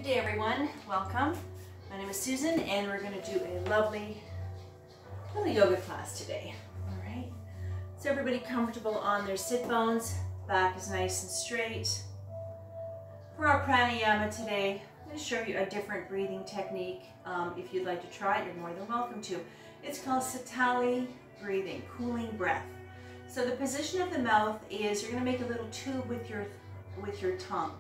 day, everyone. Welcome. My name is Susan, and we're going to do a lovely little yoga class today. All right. So everybody comfortable on their sit bones. Back is nice and straight. For our pranayama today, I'm going to show you a different breathing technique. If you'd like to try it, you're more than welcome to. It's called Sitali breathing, cooling breath. So the position of the mouth is you're going to make a little tube with your tongue.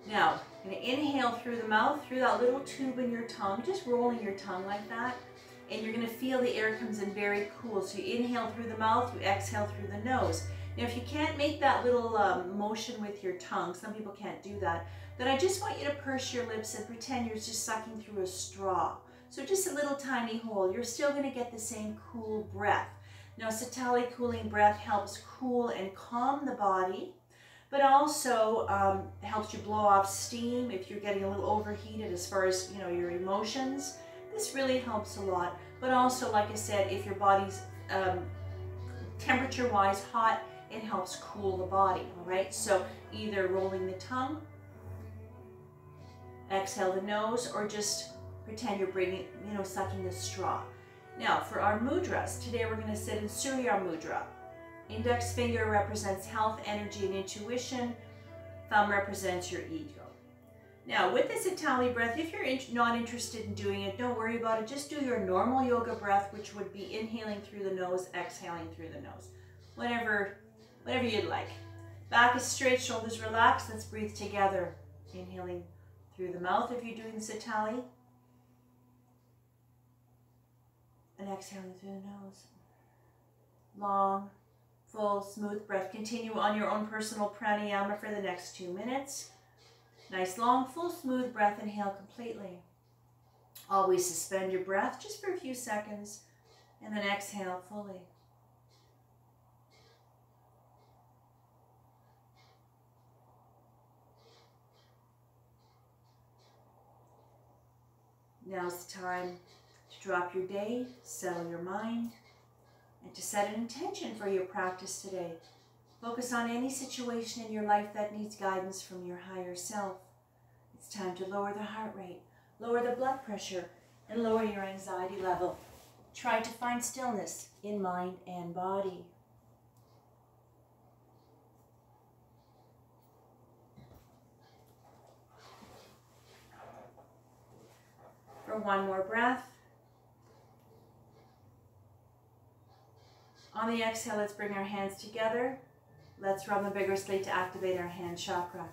Now, you're going to inhale through the mouth, through that little tube in your tongue, just rolling your tongue like that. And you're going to feel the air comes in very cool. So you inhale through the mouth, you exhale through the nose. Now, if you can't make that little motion with your tongue, some people can't do that, then I just want you to purse your lips and pretend you're just sucking through a straw. So just a little tiny hole. You're still going to get the same cool breath. Now, Sitali cooling breath helps cool and calm the body, but also helps you blow off steam if you're getting a little overheated as far as, you know, your emotions. This really helps a lot. But also, like I said, if your body's temperature-wise hot, it helps cool the body, all right? So either rolling the tongue, exhale the nose, or just pretend you're bringing, sucking the straw. Now, for our mudras, today we're going to sit in Surya Mudra. Index finger represents health, energy, and intuition. Thumb represents your ego. Now, with this Sitali breath, if you're not interested in doing it, don't worry about it. Just do your normal yoga breath, which would be inhaling through the nose, exhaling through the nose. Whatever you'd like. Back is straight, shoulders relaxed. Let's breathe together. Inhaling through the mouth if you're doing Sitali. And exhaling through the nose. Long, full, smooth breath. Continue on your own personal pranayama for the next 2 minutes. Nice, long, full, smooth breath. Inhale completely. Always suspend your breath just for a few seconds. And then exhale fully. Now's the time to drop your day, settle your mind, and to set an intention for your practice today. Focus on any situation in your life that needs guidance from your higher self. It's time to lower the heart rate, lower the blood pressure, and lower your anxiety level. Try to find stillness in mind and body. For one more breath. On the exhale, let's bring our hands together. Let's rub them vigorously to activate our hand chakra.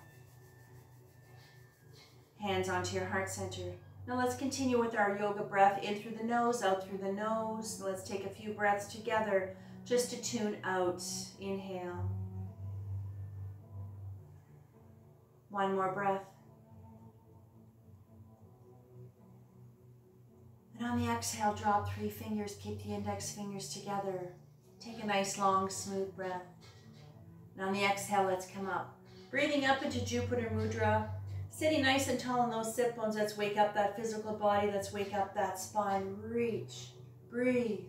Hands onto your heart center. Now let's continue with our yoga breath in through the nose, out through the nose. Let's take a few breaths together just to tune out. Inhale. One more breath. And on the exhale, drop 3 fingers. Keep the index fingers together. Take a nice, long, smooth breath. And on the exhale, let's come up. Breathing up into Jupiter Mudra. Sitting nice and tall on those sit bones. Let's wake up that physical body. Let's wake up that spine. Reach. Breathe.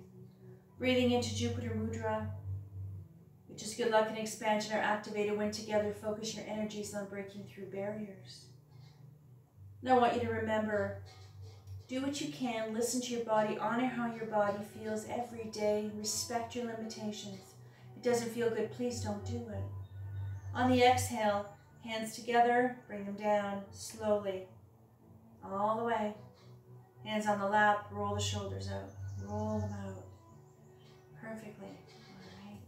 Breathing into Jupiter Mudra. Which is good luck and expansion are activated when together. Focus your energies on breaking through barriers. Now I want you to remember, do what you can, listen to your body, honor how your body feels every day, respect your limitations. If it doesn't feel good, please don't do it. On the exhale, hands together, bring them down slowly, all the way. Hands on the lap, roll the shoulders out, roll them out. Perfectly, all right.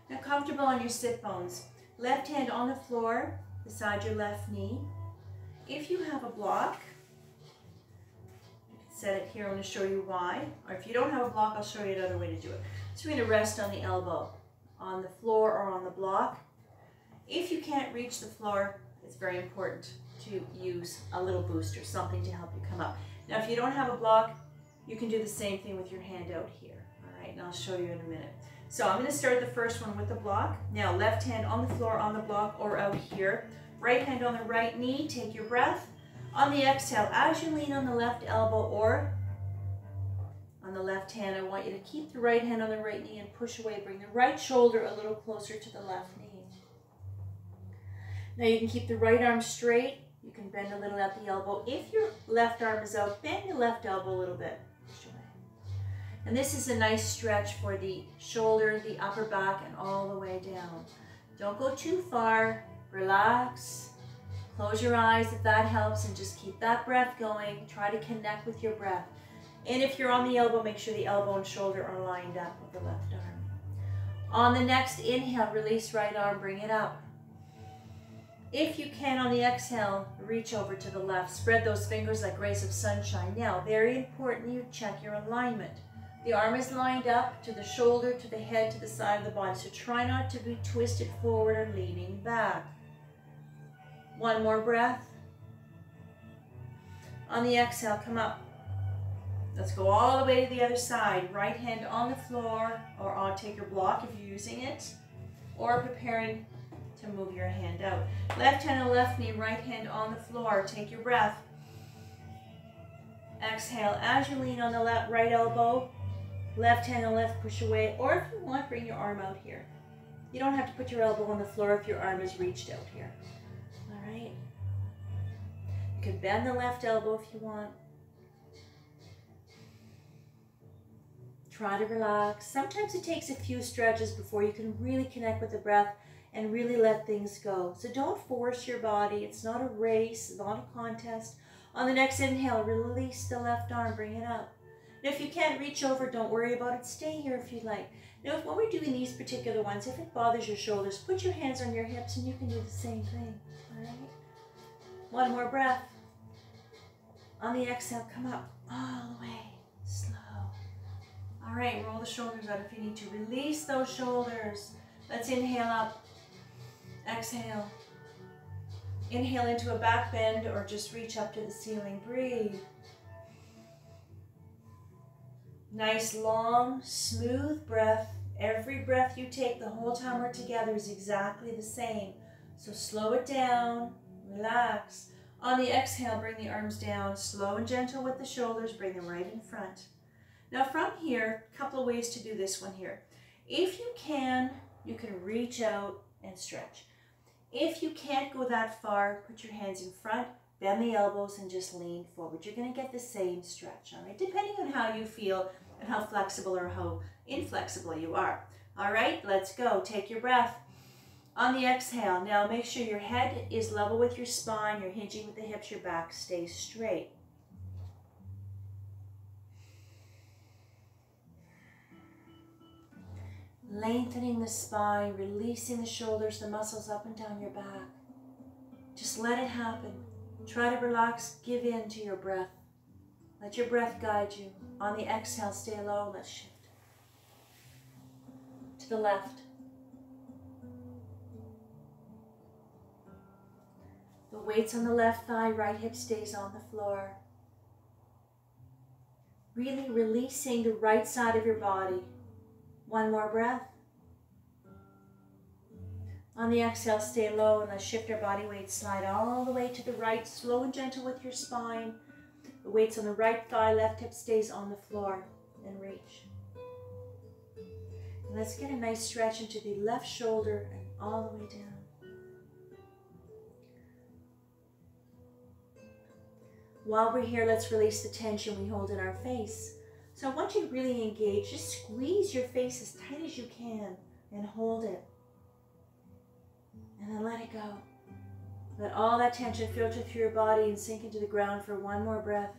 Now comfortable on your sit bones. Left hand on the floor, beside your left knee. If you have a block, set it here. I'm going to show you why. Or if you don't have a block, I'll show you another way to do it. So we're going to rest on the elbow, on the floor or on the block. If you can't reach the floor, it's very important to use a little booster, something to help you come up. Now, if you don't have a block, you can do the same thing with your hand out here. All right, and I'll show you in a minute. So I'm going to start the first one with the block. Now, left hand on the floor, on the block, or out here. Right hand on the right knee. Take your breath. On the exhale, as you lean on the left elbow or on the left hand, I want you to keep the right hand on the right knee and push away. Bring the right shoulder a little closer to the left knee. Now you can keep the right arm straight. You can bend a little at the elbow. If your left arm is out, bend your left elbow a little bit. And this is a nice stretch for the shoulder, the upper back, and all the way down. Don't go too far. Relax. Close your eyes if that helps, and just keep that breath going. Try to connect with your breath. And if you're on the elbow, make sure the elbow and shoulder are lined up with the left arm. On the next inhale, release right arm, bring it up. If you can, on the exhale, reach over to the left. Spread those fingers like rays of sunshine. Now, very important you check your alignment. The arm is lined up to the shoulder, to the head, to the side of the body. So try not to be twisted forward or leaning back. One more breath. On the exhale, come up. Let's go all the way to the other side. Right hand on the floor, or on, take your block if you're using it, or preparing to move your hand out. Left hand on left knee, right hand on the floor. Take your breath. Exhale as you lean on the right elbow. Left hand on left, push away, or if you want, bring your arm out here. You don't have to put your elbow on the floor if your arm is reached out here. All right. You can bend the left elbow if you want. Try to relax. Sometimes it takes a few stretches before you can really connect with the breath and really let things go. So don't force your body. It's not a race, it's not a contest. On the next inhale, release the left arm, bring it up. Now, if you can't reach over, don't worry about it. Stay here if you'd like. Now, when we're doing these particular ones, if it bothers your shoulders, put your hands on your hips and you can do the same thing. All right? One more breath. On the exhale, come up all the way, slow. All right, roll the shoulders out if you need to. Release those shoulders. Let's inhale up. Exhale. Inhale into a back bend or just reach up to the ceiling. Breathe. Nice, long, smooth breath. Every breath you take the whole time we're together is exactly the same. So slow it down, relax. On the exhale, bring the arms down, slow and gentle with the shoulders, bring them right in front. Now from here, a couple of ways to do this one here. If you can reach out and stretch. If you can't go that far, put your hands in front, bend the elbows and just lean forward. You're going to get the same stretch, all right? Depending on how you feel and how flexible or how inflexible you are. All right, let's go. Take your breath. On the exhale, now make sure your head is level with your spine. You're hinging with the hips, your back stays straight. Lengthening the spine, releasing the shoulders, the muscles up and down your back. Just let it happen. Try to relax, give in to your breath. Let your breath guide you. On the exhale, stay low, let's shift. To the left. The weight's on the left thigh, right hip stays on the floor. Really releasing the right side of your body. One more breath. On the exhale, stay low and let's shift our body weight. Slide all the way to the right, slow and gentle with your spine. The weight's on the right thigh, left hip stays on the floor. And reach. And let's get a nice stretch into the left shoulder and all the way down. While we're here, let's release the tension we hold in our face. So I want you to really engage. Just squeeze your face as tight as you can and hold it. And then let it go. Let all that tension filter through your body and sink into the ground for one more breath.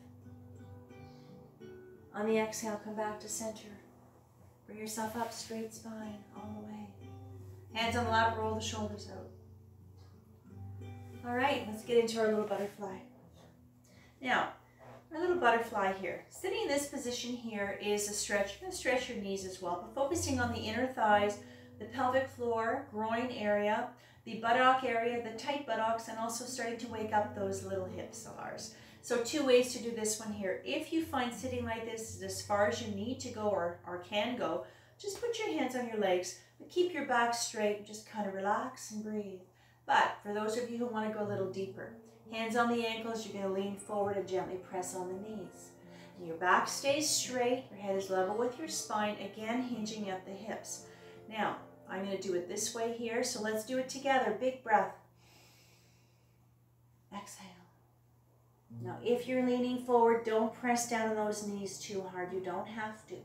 On the exhale, come back to center. Bring yourself up, straight spine, all the way. Hands on the lap, roll the shoulders out. All right, let's get into our little butterfly. Now, our little butterfly here. Sitting in this position here is a stretch. You're going to stretch your knees as well, but focusing on the inner thighs, the pelvic floor, groin area, the buttock area, the tight buttocks, and also starting to wake up those little hips of ours. So two ways to do this one here. If you find sitting like this is as far as you need to go or can go, just put your hands on your legs, but keep your back straight and just kind of relax and breathe. But for those of you who want to go a little deeper, hands on the ankles, you're going to lean forward and gently press on the knees. And your back stays straight, your head is level with your spine, again hinging at the hips. Now, I'm going to do it this way here, so let's do it together. Big breath. Exhale. Now, if you're leaning forward, don't press down on those knees too hard. You don't have to.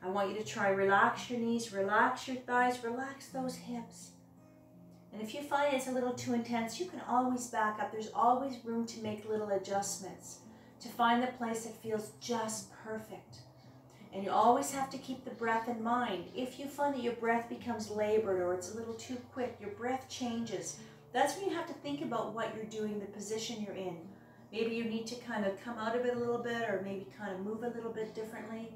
I want you to try relax your knees, relax your thighs, relax those hips. And if you find it's a little too intense, you can always back up. There's always room to make little adjustments to find the place that feels just perfect. And you always have to keep the breath in mind. If you find that your breath becomes labored or it's a little too quick, your breath changes. That's when you have to think about what you're doing, the position you're in. Maybe you need to kind of come out of it a little bit, or maybe kind of move a little bit differently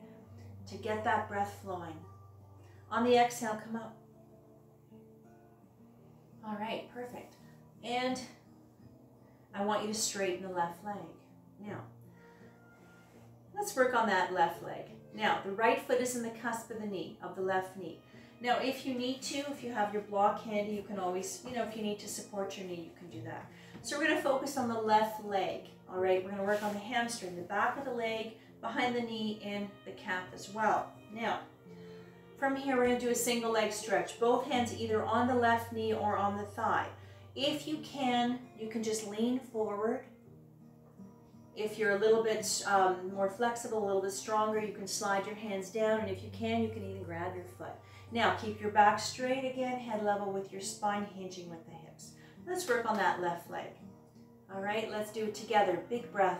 to get that breath flowing. On the exhale, come up. All right, perfect. And I want you to straighten the left leg. Now, let's work on that left leg. Now, the right foot is in the cusp of the knee, of the left knee. Now, if you need to, if you have your block handy, you can always, if you need to support your knee, you can do that. So we're going to focus on the left leg, all right? We're going to work on the hamstring, the back of the leg, behind the knee, and the calf as well. Now, from here, we're going to do a single leg stretch. Both hands either on the left knee or on the thigh. If you can just lean forward. If you're a little bit more flexible, a little bit stronger, you can slide your hands down, and if you can even grab your foot. Now, keep your back straight again, head level with your spine, hinging with the hips. Let's work on that left leg. All right, let's do it together. Big breath.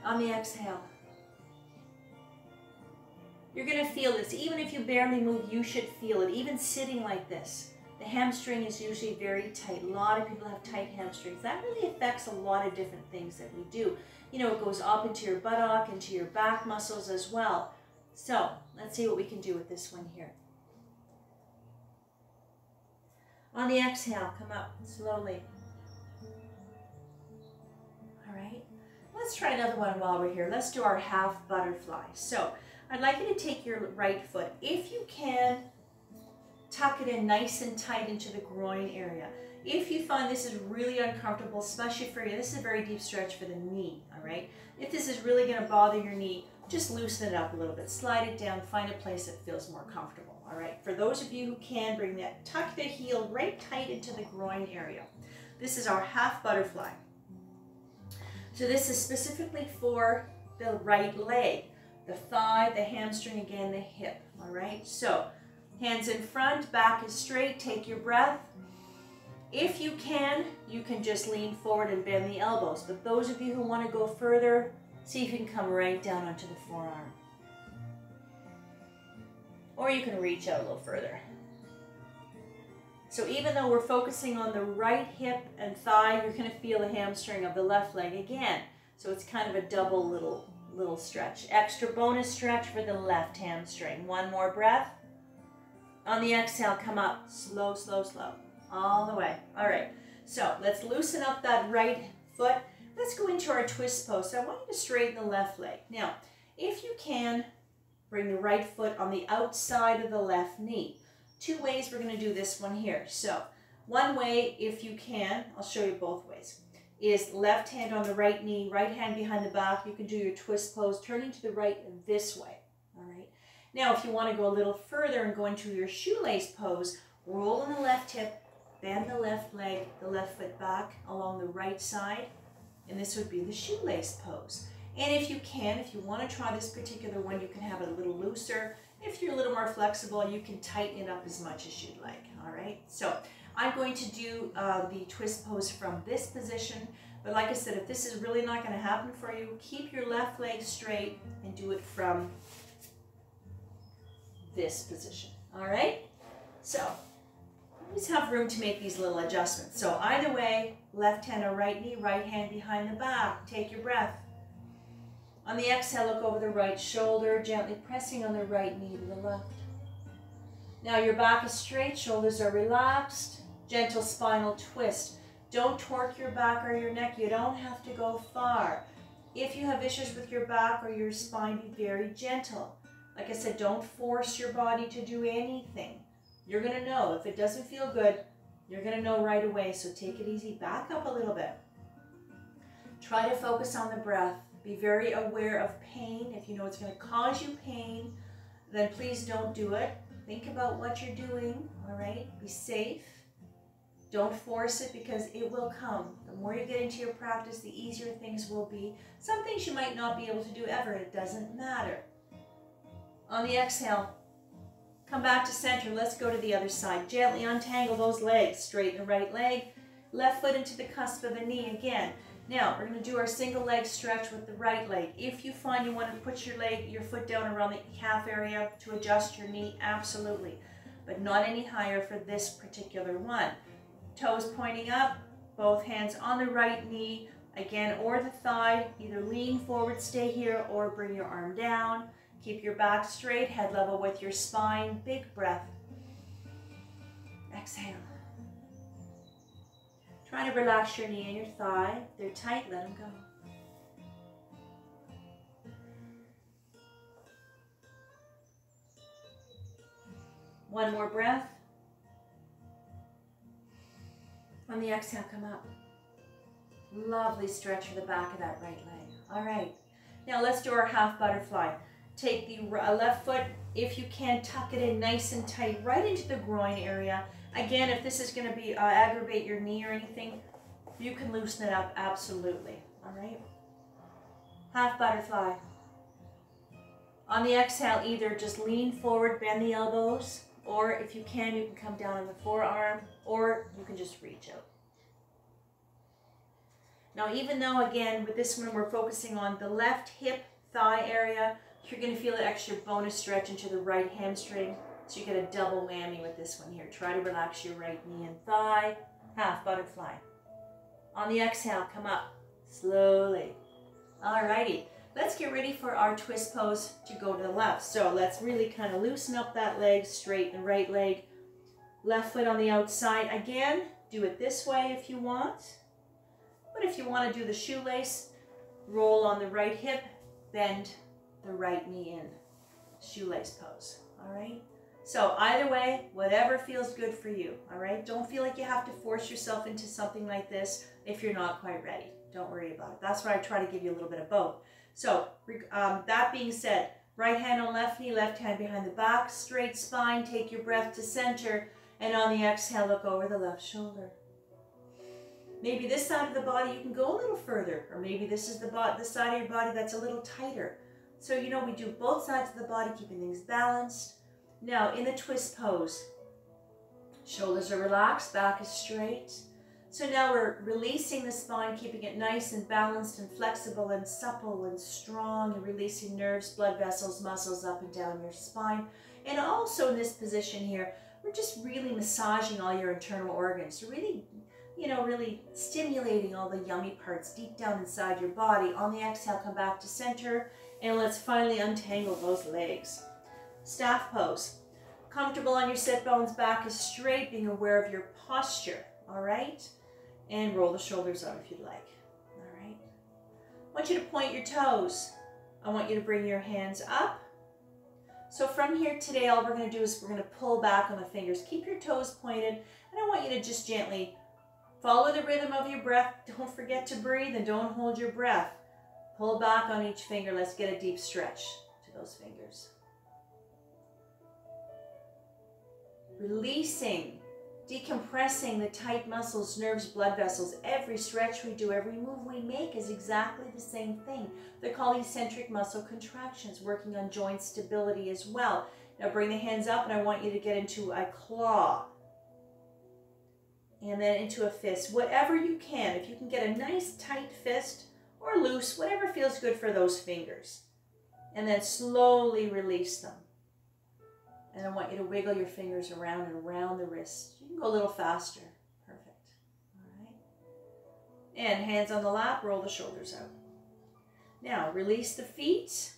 On the exhale. You're going to feel this. Even if you barely move, you should feel it. Even sitting like this. The hamstring is usually very tight. A lot of people have tight hamstrings. That really affects a lot of different things that we do. It goes up into your buttock, into your back muscles as well. So, let's see what we can do with this one here. On the exhale, come up slowly. All right. Let's try another one while we're here. Let's do our half butterfly. So, I'd like you to take your right foot. If you can, tuck it in nice and tight into the groin area. If you find this is really uncomfortable, especially for you, this is a very deep stretch for the knee, all right? If this is really going to bother your knee, just loosen it up a little bit. Slide it down, find a place that feels more comfortable, all right? For those of you who can, bring that, tuck the heel right tight into the groin area. This is our half butterfly. So this is specifically for the right leg, the thigh, the hamstring, again, the hip, all right? So, hands in front, back is straight, take your breath. If you can just lean forward and bend the elbows. But those of you who want to go further, see if you can come right down onto the forearm. Or you can reach out a little further. So even though we're focusing on the right hip and thigh, you're going to feel the hamstring of the left leg again. So it's kind of a double little stretch. Extra bonus stretch for the left hamstring. One more breath. On the exhale, come up. Slow, slow, slow. All the way. All right. So let's loosen up that right foot. Let's go into our twist pose. So I want you to straighten the left leg. Now, if you can, bring the right foot on the outside of the left knee. Two ways we're going to do this one here. So one way, if you can, I'll show you both ways, is left hand on the right knee, right hand behind the back. You can do your twist pose, turning to the right this way. All right. Now, if you want to go a little further and go into your shoelace pose, roll on the left hip, bend the left leg, the left foot back along the right side, and this would be the shoelace pose. And if you can, if you want to try this particular one, you can have it a little looser. If you're a little more flexible, you can tighten it up as much as you'd like, all right? So I'm going to do the twist pose from this position, but like I said, if this is really not going to happen for you, keep your left leg straight and do it from this position, all right? So always have room to make these little adjustments. So either way, left hand or right knee, right hand behind the back. Take your breath. On the exhale, look over the right shoulder, gently pressing on the right knee to the left. Now your back is straight, shoulders are relaxed, gentle spinal twist. Don't torque your back or your neck. You don't have to go far. If you have issues with your back or your spine, be very gentle. Like I said, don't force your body to do anything. You're going to know. If it doesn't feel good, you're going to know right away. So take it easy. Back up a little bit. Try to focus on the breath. Be very aware of pain. If you know it's going to cause you pain, then please don't do it. Think about what you're doing, all right? Be safe. Don't force it because it will come. The more you get into your practice, the easier things will be. Some things you might not be able to do ever. It doesn't matter. On the exhale, come back to center. Let's go to the other side. Gently untangle those legs. Straighten the right leg. Left foot into the cusp of the knee again. Now, we're going to do our single leg stretch with the right leg. If you find you want to put your foot down around the calf area to adjust your knee, absolutely. But not any higher for this particular one. Toes pointing up, both hands on the right knee, again, or the thigh. Either lean forward, stay here, or bring your arm down. Keep your back straight, head level with your spine. Big breath. Exhale. Try to relax your knee and your thigh. If they're tight, let them go. One more breath. On the exhale, come up. Lovely stretch for the back of that right leg. All right. Now let's do our half butterfly. Take the left foot, if you can, tuck it in nice and tight right into the groin area. Again, if this is going to be aggravate your knee or anything, you can loosen it up, absolutely. All right. Half butterfly. On the exhale, either just lean forward, bend the elbows, or if you can come down on the forearm, or you can just reach out. Now, even though, again, with this one, we're focusing on the left hip, thigh area, you're going to feel an extra bonus stretch into the right hamstring. So you get a double whammy with this one here. Try to relax your right knee and thigh. Half butterfly. On the exhale, come up slowly. Alrighty. Let's get ready for our twist pose to go to the left. So let's really kind of loosen up that leg, straighten the right leg. Left foot on the outside. Again, do it this way if you want. But if you want to do the shoelace, roll on the right hip, bend the right knee in. Shoelace pose. Alright? So either way, whatever feels good for you. Alright? Don't feel like you have to force yourself into something like this if you're not quite ready. Don't worry about it. That's why I try to give you a little bit of both. So, that being said, right hand on left knee, left hand behind the back, straight spine, take your breath to center, and on the exhale, look over the left shoulder. Maybe this side of the body, you can go a little further, or maybe this is the side of your body that's a little tighter. So, you know, we do both sides of the body, keeping things balanced. Now, in the twist pose, shoulders are relaxed, back is straight. So now we're releasing the spine, keeping it nice and balanced and flexible and supple and strong, and releasing nerves, blood vessels, muscles up and down your spine. And also in this position here, we're just really massaging all your internal organs. So really, you know, really stimulating all the yummy parts deep down inside your body. On the exhale, come back to center, and let's finally untangle those legs. Staff pose. Comfortable on your sit bones, back is straight, being aware of your posture, all right? And roll the shoulders out if you'd like. All right. I want you to point your toes. I want you to bring your hands up. So from here today, all we're going to do is we're going to pull back on the fingers. Keep your toes pointed. And I want you to just gently follow the rhythm of your breath. Don't forget to breathe and don't hold your breath. Pull back on each finger. Let's get a deep stretch to those fingers. Releasing. Decompressing the tight muscles, nerves, blood vessels. Every stretch we do, every move we make is exactly the same thing. They're called eccentric muscle contractions, working on joint stability as well. Now bring the hands up, and I want you to get into a claw. And then into a fist. Whatever you can. If you can get a nice tight fist or loose, whatever feels good for those fingers. And then slowly release them. And I want you to wiggle your fingers around and around the wrist. You can go a little faster. Perfect. All right. And hands on the lap, roll the shoulders out. Now, release the feet.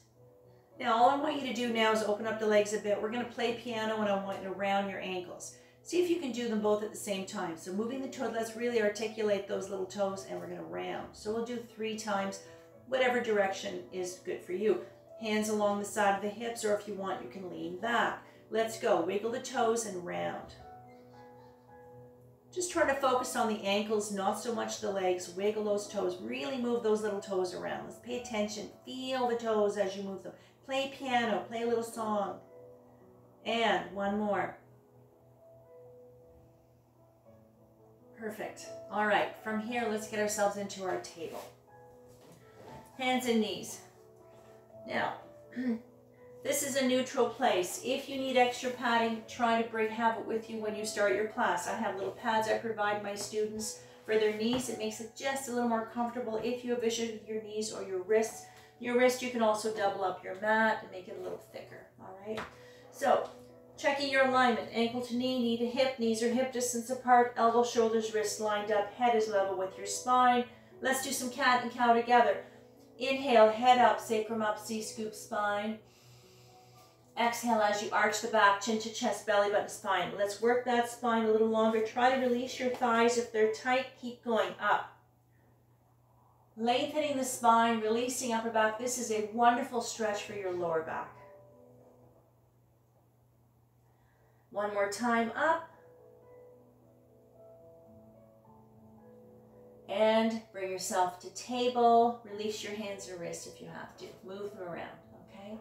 Now, all I want you to do now is open up the legs a bit. We're going to play piano, and I want you to round your ankles. See if you can do them both at the same time. So moving the toes, let's really articulate those little toes, and we're going to round. So we'll do 3 times, whatever direction is good for you. Hands along the side of the hips, or if you want, you can lean back. Let's go. Wiggle the toes and round. Just try to focus on the ankles, not so much the legs. Wiggle those toes. Really move those little toes around. Let's pay attention. Feel the toes as you move them. Play piano. Play a little song. And one more. Perfect. All right, from here, let's get ourselves into our table. Hands and knees. Now, this is a neutral place. If you need extra padding, try to have it with you when you start your class. I have little pads I provide my students for their knees. It makes it just a little more comfortable if you have issues with your knees or your wrists. Your wrist, you can also double up your mat and make it a little thicker, all right? So, checking your alignment, ankle to knee to hip, knees are hip distance apart, elbow, shoulders, wrists lined up, head is level with your spine. Let's do some cat and cow together. Inhale, head up, sacrum up, C-scoop spine. Exhale as you arch the back, chin to chest, belly button, spine. Let's work that spine a little longer. Try to release your thighs. If they're tight, keep going up. Lengthening the spine, releasing upper back. This is a wonderful stretch for your lower back. One more time, up. And bring yourself to table. Release your hands and wrists if you have to. Move them around, okay?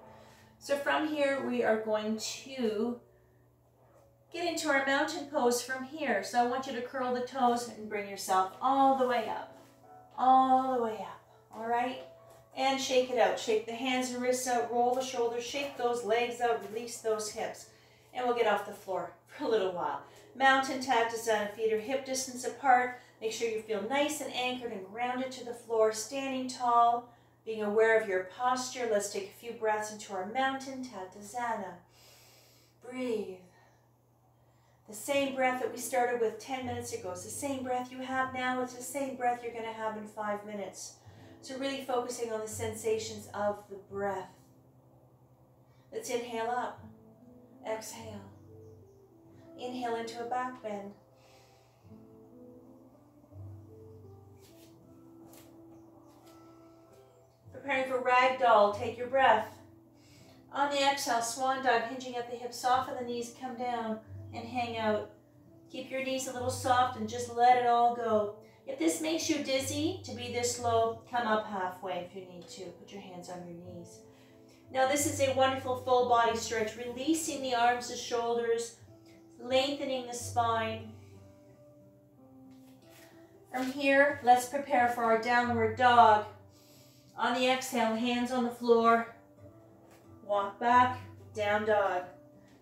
So from here, we are going to get into our mountain pose from here. So I want you to curl the toes and bring yourself all the way up. All the way up, all right? And shake it out. Shake the hands and wrists out, roll the shoulders, shake those legs out, release those hips. And we'll get off the floor for a little while. Mountain Tadasana, feet are hip distance apart. Make sure you feel nice and anchored and grounded to the floor, standing tall, being aware of your posture. Let's take a few breaths into our Mountain Tadasana. Breathe. The same breath that we started with 10 minutes ago. It's the same breath you have now. It's the same breath you're going to have in 5 minutes. So really focusing on the sensations of the breath. Let's inhale up. Exhale. Inhale into a back bend. Preparing for ragdoll, take your breath. On the exhale, swan dive, hinging at the hips, soften the knees, come down and hang out. Keep your knees a little soft and just let it all go. If this makes you dizzy to be this low, come up halfway if you need to. Put your hands on your knees. Now this is a wonderful full body stretch, releasing the arms, the shoulders, lengthening the spine. From here, let's prepare for our downward dog. On the exhale, hands on the floor, walk back, down dog.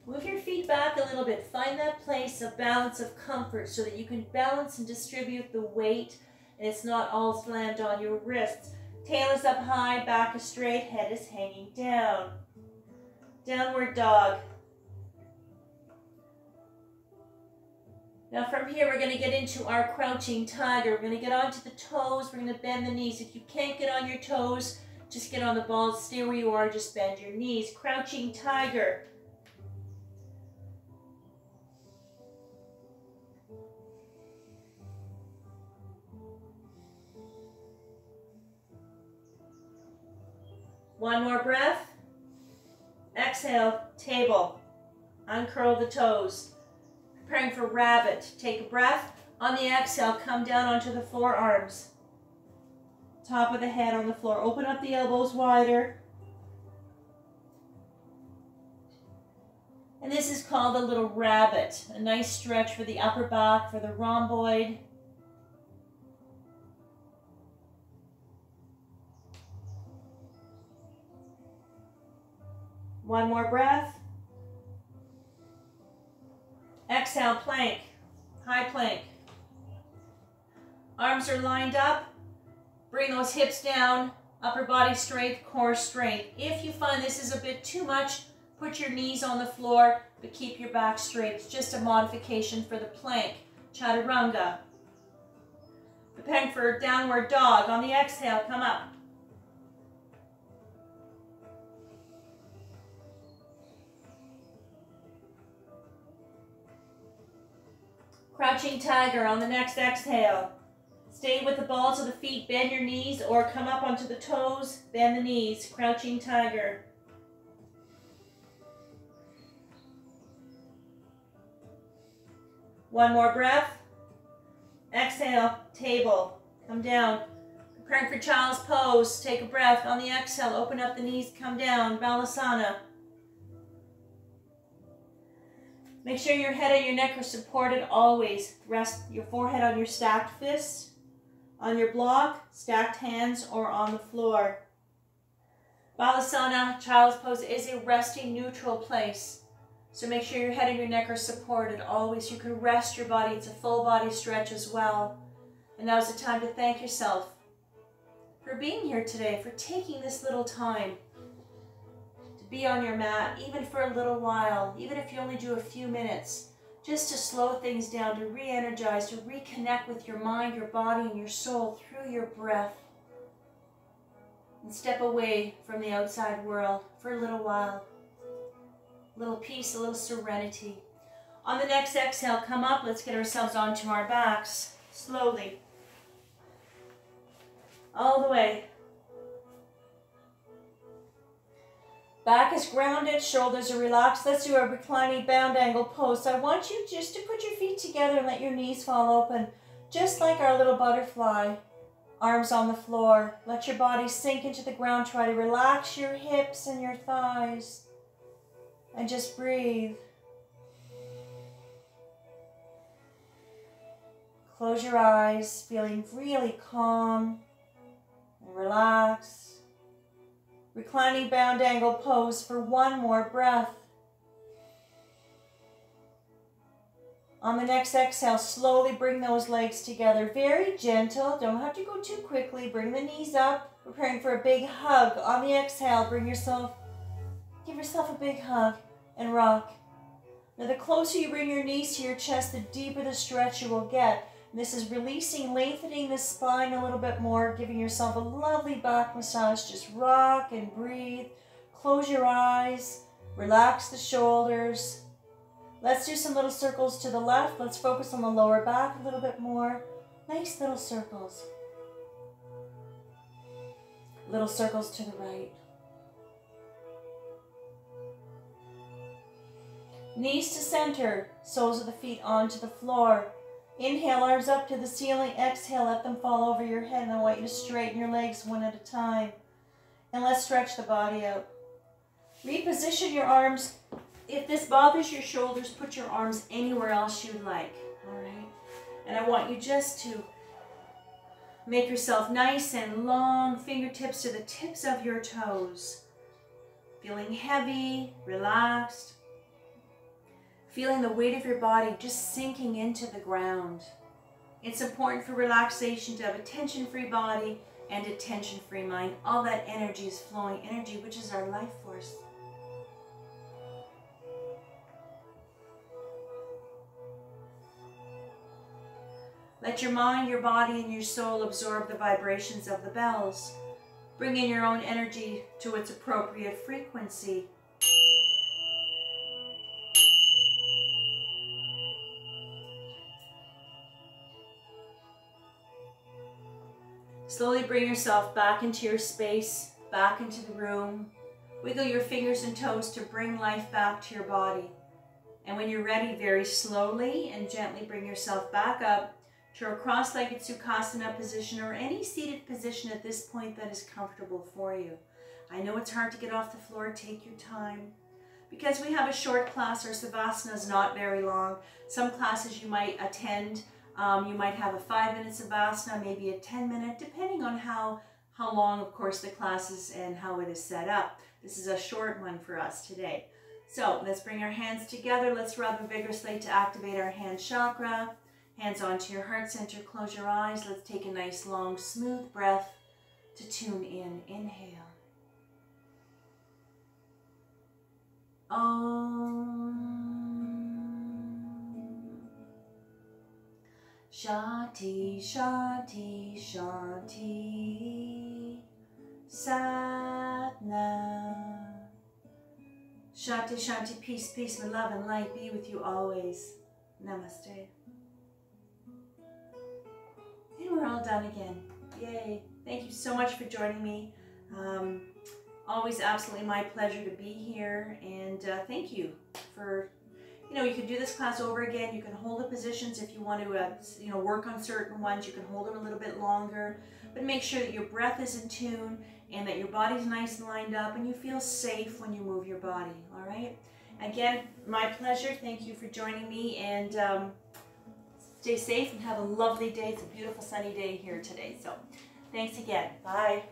Move your feet back a little bit. Find that place of balance, of comfort, so that you can balance and distribute the weight and it's not all slammed on your wrists. Tail is up high, back is straight, head is hanging down. Downward dog. Now from here, we're going to get into our crouching tiger. We're going to get onto the toes. We're going to bend the knees. If you can't get on your toes, just get on the balls. Stay where you are. Just bend your knees. Crouching tiger. One more breath. Exhale, table. Uncurl the toes. Preparing for rabbit. Take a breath. On the exhale, come down onto the forearms. Top of the head on the floor. Open up the elbows wider. And this is called a little rabbit. A nice stretch for the upper back, for the rhomboid. One more breath. Exhale, plank, high plank. Arms are lined up. Bring those hips down, upper body straight, core straight. If you find this is a bit too much, put your knees on the floor, but keep your back straight. It's just a modification for the plank. Chaturanga. Preparing for downward dog. On the exhale, come up. Crouching tiger on the next exhale. Stay with the balls of the feet, bend your knees or come up onto the toes, bend the knees, crouching tiger. One more breath. Exhale, table, come down. Preparing for child's pose, take a breath. On the exhale, open up the knees, come down, Balasana. Make sure your head and your neck are supported always. Rest your forehead on your stacked fists, on your block, stacked hands, or on the floor. Balasana, child's pose, is a resting neutral place. So make sure your head and your neck are supported always. You can rest your body. It's a full body stretch as well. And now's the time to thank yourself for being here today, for taking this little time to be on your mat, even for a little while, even if you only do a few minutes, just to slow things down, to re-energize, to reconnect with your mind, your body, and your soul through your breath. And step away from the outside world for a little while. A little peace, a little serenity. On the next exhale, come up. Let's get ourselves onto our backs, slowly. All the way. Back is grounded, shoulders are relaxed. Let's do a reclining bound angle pose. So I want you just to put your feet together and let your knees fall open, just like our little butterfly. Arms on the floor. Let your body sink into the ground. Try to relax your hips and your thighs. And just breathe. Close your eyes, feeling really calm and relaxed. Reclining bound angle pose for one more breath. On the next exhale, slowly bring those legs together. Very gentle. Don't have to go too quickly. Bring the knees up. Preparing for a big hug. On the exhale, give yourself a big hug and rock. Now, the closer you bring your knees to your chest, the deeper the stretch you will get. And this is releasing, lengthening the spine a little bit more, giving yourself a lovely back massage. Just rock and breathe. Close your eyes. Relax the shoulders. Let's do some little circles to the left. Let's focus on the lower back a little bit more. Nice little circles. Little circles to the right. Knees to center, soles of the feet onto the floor. Inhale, arms up to the ceiling. Exhale, let them fall over your head. And I want you to straighten your legs one at a time. And let's stretch the body out. Reposition your arms. If this bothers your shoulders, put your arms anywhere else you'd like, all right? And I want you just to make yourself nice and long, fingertips to the tips of your toes. Feeling heavy, relaxed. Feeling the weight of your body just sinking into the ground. It's important for relaxation to have a tension-free body and a tension-free mind. All that energy is flowing, energy which is our life force. Let your mind, your body, and your soul absorb the vibrations of the bells. Bring in your own energy to its appropriate frequency. Slowly bring yourself back into your space, back into the room. Wiggle your fingers and toes to bring life back to your body. And when you're ready, very slowly and gently bring yourself back up to a cross-legged Sukhasana position or any seated position at this point that is comfortable for you. I know it's hard to get off the floor. Take your time. Because we have a short class, our Savasana is not very long. Some classes you might attend, you might have a 5-minute Savasana, maybe a 10-minute, depending on how long, of course, the class is and how it is set up. This is a short one for us today. So let's bring our hands together. Let's rub vigorously to activate our hand chakra. Hands onto your heart center, close your eyes. Let's take a nice long smooth breath to tune in. Inhale. Om. Shanti, Shanti, Shanti. Satnam. Shanti, Shanti, peace, peace, and love and light be with you always. Namaste. And we're all done again. Yay. Thank you so much for joining me. Always absolutely my pleasure to be here. And thank you for, you can do this class over again. You can hold the positions if you want to, work on certain ones. You can hold them a little bit longer. But make sure that your breath is in tune and that your body's nice and lined up and you feel safe when you move your body, all right? Again, my pleasure. Thank you for joining me, and stay safe and have a lovely day. It's a beautiful sunny day here today. So thanks again. Bye.